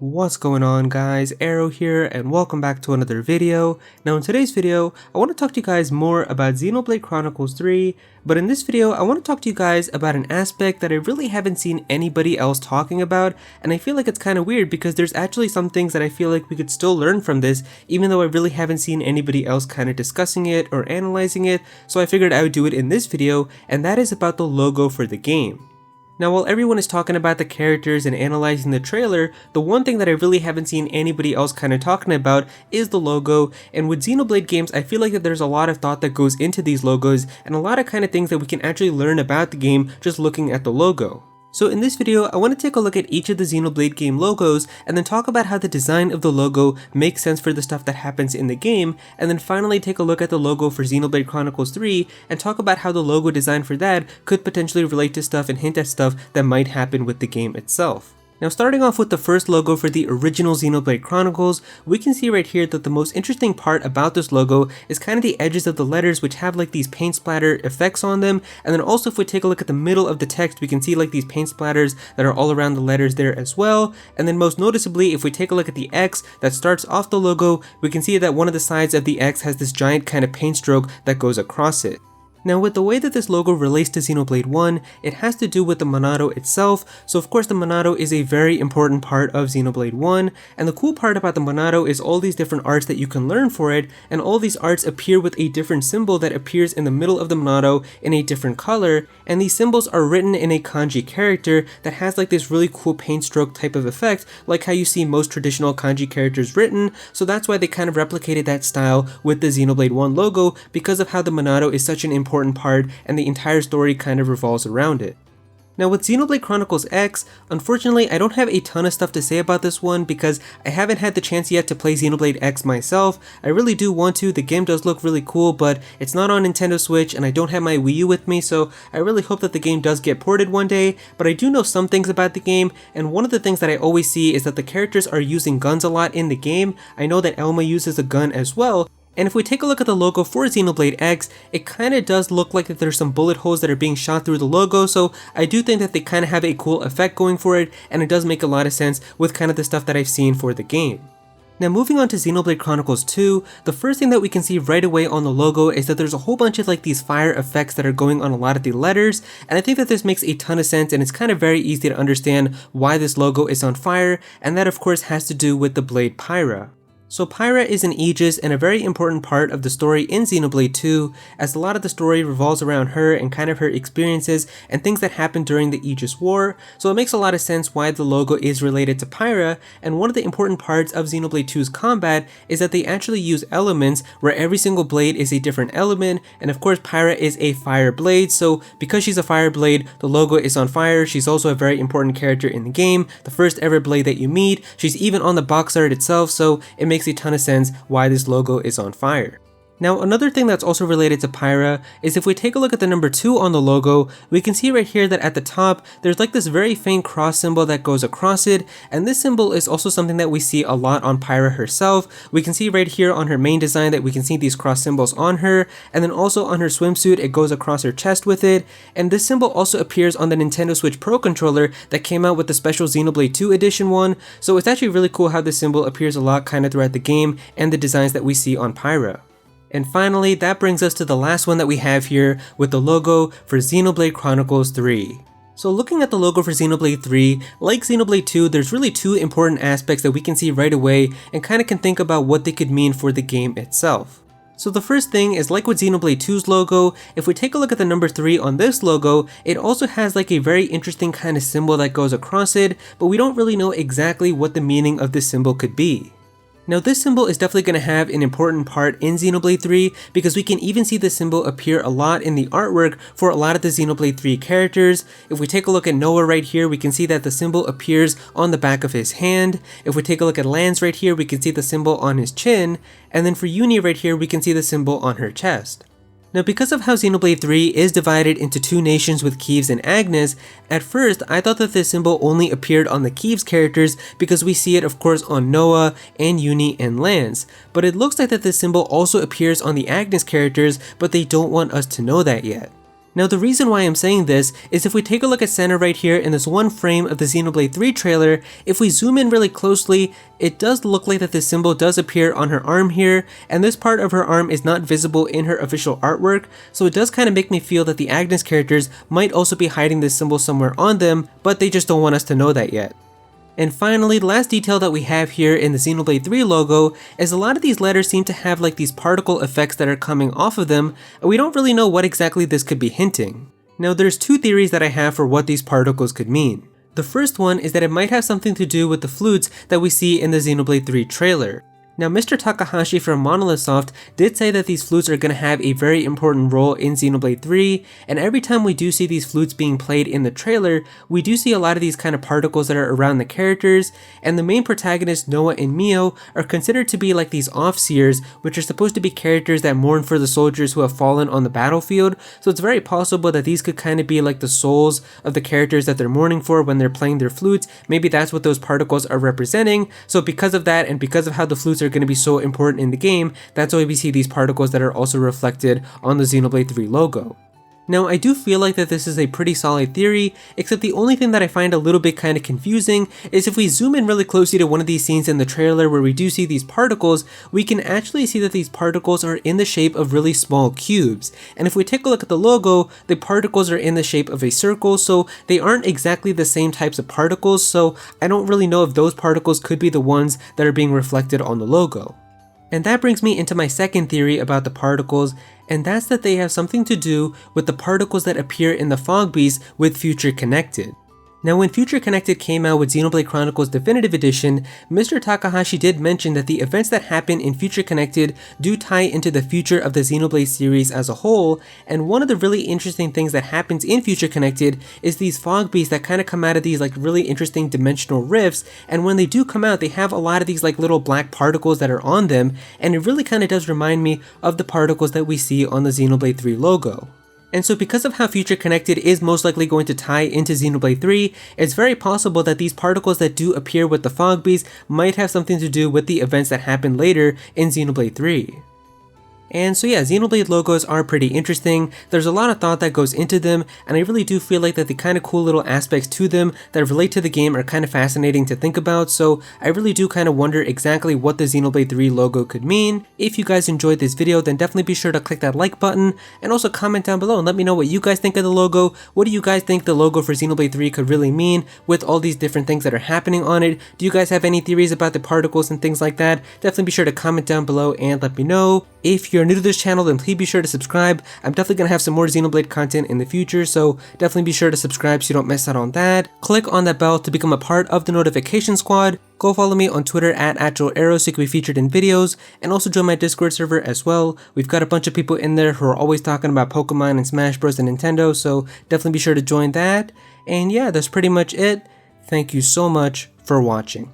What's going on, guys? Aero here and welcome back to another video. Now in today's video, I want to talk to you guys more about Xenoblade Chronicles 3, but in this video I want to talk to you guys about an aspect that I really haven't seen anybody else talking about, and I feel like it's kind of weird because there's actually some things that I feel like we could still learn from this, even though I really haven't seen anybody else kind of discussing it or analyzing it, so I figured I would do it in this video, and that is about the logo for the game. Now, while everyone is talking about the characters and analyzing the trailer, the one thing that I really haven't seen anybody else kind of talking about is the logo, and with Xenoblade games, I feel like that there's a lot of thought that goes into these logos, and a lot of kind of things that we can actually learn about the game just looking at the logo. So in this video, I want to take a look at each of the Xenoblade game logos, and then talk about how the design of the logo makes sense for the stuff that happens in the game, and then finally take a look at the logo for Xenoblade Chronicles 3, and talk about how the logo design for that could potentially relate to stuff and hint at stuff that might happen with the game itself. Now, starting off with the first logo for the original Xenoblade Chronicles, we can see right here that the most interesting part about this logo is kind of the edges of the letters, which have like these paint splatter effects on them, and then also if we take a look at the middle of the text, we can see like these paint splatters that are all around the letters there as well, and then most noticeably, if we take a look at the X that starts off the logo, we can see that one of the sides of the X has this giant kind of paint stroke that goes across it. Now, with the way that this logo relates to Xenoblade 1, it has to do with the Monado itself, so of course the Monado is a very important part of Xenoblade 1, and the cool part about the Monado is all these different arts that you can learn for it, and all these arts appear with a different symbol that appears in the middle of the Monado in a different color, and these symbols are written in a kanji character that has like this really cool paint stroke type of effect, like how you see most traditional kanji characters written, so that's why they kind of replicated that style with the Xenoblade 1 logo, because of how the Monado is such an important part and the entire story kind of revolves around it. Now with Xenoblade Chronicles X, unfortunately I don't have a ton of stuff to say about this one because I haven't had the chance yet to play Xenoblade X myself. I really do want to, the game does look really cool, but it's not on Nintendo Switch and I don't have my Wii U with me, so I really hope that the game does get ported one day, but I do know some things about the game, and one of the things that I always see is that the characters are using guns a lot in the game. I know that Elma uses a gun as well, and if we take a look at the logo for Xenoblade X, it kind of does look like that there's some bullet holes that are being shot through the logo, so I do think that they kind of have a cool effect going for it, and it does make a lot of sense with kind of the stuff that I've seen for the game. Now moving on to Xenoblade Chronicles 2, the first thing that we can see right away on the logo is that there's a whole bunch of like these fire effects that are going on a lot of the letters, and I think that this makes a ton of sense, and it's kind of very easy to understand why this logo is on fire, and that of course has to do with the blade Pyra. So Pyra is an Aegis and a very important part of the story in Xenoblade 2, as a lot of the story revolves around her and kind of her experiences and things that happened during the Aegis War, so it makes a lot of sense why the logo is related to Pyra, and one of the important parts of Xenoblade 2's combat is that they actually use elements where every single blade is a different element, and of course Pyra is a fire blade, so because she's a fire blade, the logo is on fire. She's also a very important character in the game, the first ever blade that you meet. She's even on the box art itself, so it makes a ton of sense why this logo is on fire. Now another thing that's also related to Pyra is if we take a look at the number 2 on the logo, we can see right here that at the top there's like this very faint cross symbol that goes across it, and this symbol is also something that we see a lot on Pyra herself. We can see right here on her main design that we can see these cross symbols on her, and then also on her swimsuit it goes across her chest with it, and this symbol also appears on the Nintendo Switch Pro controller that came out with the special Xenoblade 2 edition one, so it's actually really cool how this symbol appears a lot kind of throughout the game and the designs that we see on Pyra. And finally, that brings us to the last one that we have here with the logo for Xenoblade Chronicles 3. So looking at the logo for Xenoblade 3, like Xenoblade 2, there's really two important aspects that we can see right away and kind of can think about what they could mean for the game itself. So the first thing is, like with Xenoblade 2's logo, if we take a look at the number 3 on this logo, it also has like a very interesting kind of symbol that goes across it, but we don't really know exactly what the meaning of this symbol could be. Now this symbol is definitely going to have an important part in Xenoblade 3 because we can even see the symbol appear a lot in the artwork for a lot of the Xenoblade 3 characters. If we take a look at Noah right here, we can see that the symbol appears on the back of his hand. If we take a look at Lance right here, we can see the symbol on his chin, and then for Uni right here, we can see the symbol on her chest. Now because of how Xenoblade 3 is divided into two nations with Kieves and Agnes, at first I thought that this symbol only appeared on the Kieves characters because we see it of course on Noah and Uni and Lance, but it looks like that this symbol also appears on the Agnes characters, but they don't want us to know that yet. Now the reason why I'm saying this is if we take a look at Senna right here in this one frame of the Xenoblade 3 trailer, if we zoom in really closely, it does look like that this symbol does appear on her arm here, and this part of her arm is not visible in her official artwork, so it does kind of make me feel that the Agnes characters might also be hiding this symbol somewhere on them, but they just don't want us to know that yet. And finally, the last detail that we have here in the Xenoblade 3 logo is a lot of these letters seem to have like these particle effects that are coming off of them, and we don't really know what exactly this could be hinting. Now there's two theories that I have for what these particles could mean. The first one is that it might have something to do with the flutes that we see in the Xenoblade 3 trailer. Now Mr. Takahashi from monolithsoft did say that these flutes are going to have a very important role in Xenoblade 3, and every time we do see these flutes being played in the trailer, we do see a lot of these kind of particles that are around the characters, and the main protagonists Noah and Mio are considered to be like these off-seers, which are supposed to be characters that mourn for the soldiers who have fallen on the battlefield, so it's very possible that these could kind of be like the souls of the characters that they're mourning for when they're playing their flutes. Maybe that's what those particles are representing, so because of that and because of how the flutes are going to be so important in the game, that's why we see these particles that are also reflected on the Xenoblade 3 logo. Now I do feel like that this is a pretty solid theory, except the only thing that I find a little bit kind of confusing is if we zoom in really closely to one of these scenes in the trailer where we do see these particles, we can actually see that these particles are in the shape of really small cubes. And if we take a look at the logo, the particles are in the shape of a circle, so they aren't exactly the same types of particles, so I don't really know if those particles could be the ones that are being reflected on the logo. And that brings me into my second theory about the particles, and that's that they have something to do with the particles that appear in the Fog Beast with Future Connected. Now when Future Connected came out with Xenoblade Chronicles Definitive Edition, Mr. Takahashi did mention that the events that happen in Future Connected do tie into the future of the Xenoblade series as a whole, and one of the really interesting things that happens in Future Connected is these fog beasts that kind of come out of these like really interesting dimensional rifts, and when they do come out they have a lot of these like little black particles that are on them, and it really kind of does remind me of the particles that we see on the Xenoblade 3 logo. And so because of how Future Connected is most likely going to tie into Xenoblade 3, it's very possible that these particles that do appear with the Fog Beast might have something to do with the events that happen later in Xenoblade 3. And so yeah, Xenoblade logos are pretty interesting. There's a lot of thought that goes into them, and I really do feel like that the kind of cool little aspects to them that relate to the game are kind of fascinating to think about, so I really do kind of wonder exactly what the Xenoblade 3 logo could mean. If you guys enjoyed this video, then definitely be sure to click that like button, and also comment down below and let me know what you guys think of the logo. What do you guys think the logo for Xenoblade 3 could really mean with all these different things that are happening on it? Do you guys have any theories about the particles and things like that? Definitely be sure to comment down below and let me know. If you're new to this channel, then please be sure to subscribe. I'm definitely going to have some more Xenoblade content in the future, so definitely be sure to subscribe so you don't miss out on that. Click on that bell to become a part of the notification squad. Go follow me on Twitter at Aero so you can be featured in videos, and also join my Discord server as well. We've got a bunch of people in there who are always talking about Pokemon and Smash Bros and Nintendo, so definitely be sure to join that. And yeah, that's pretty much it. Thank you so much for watching.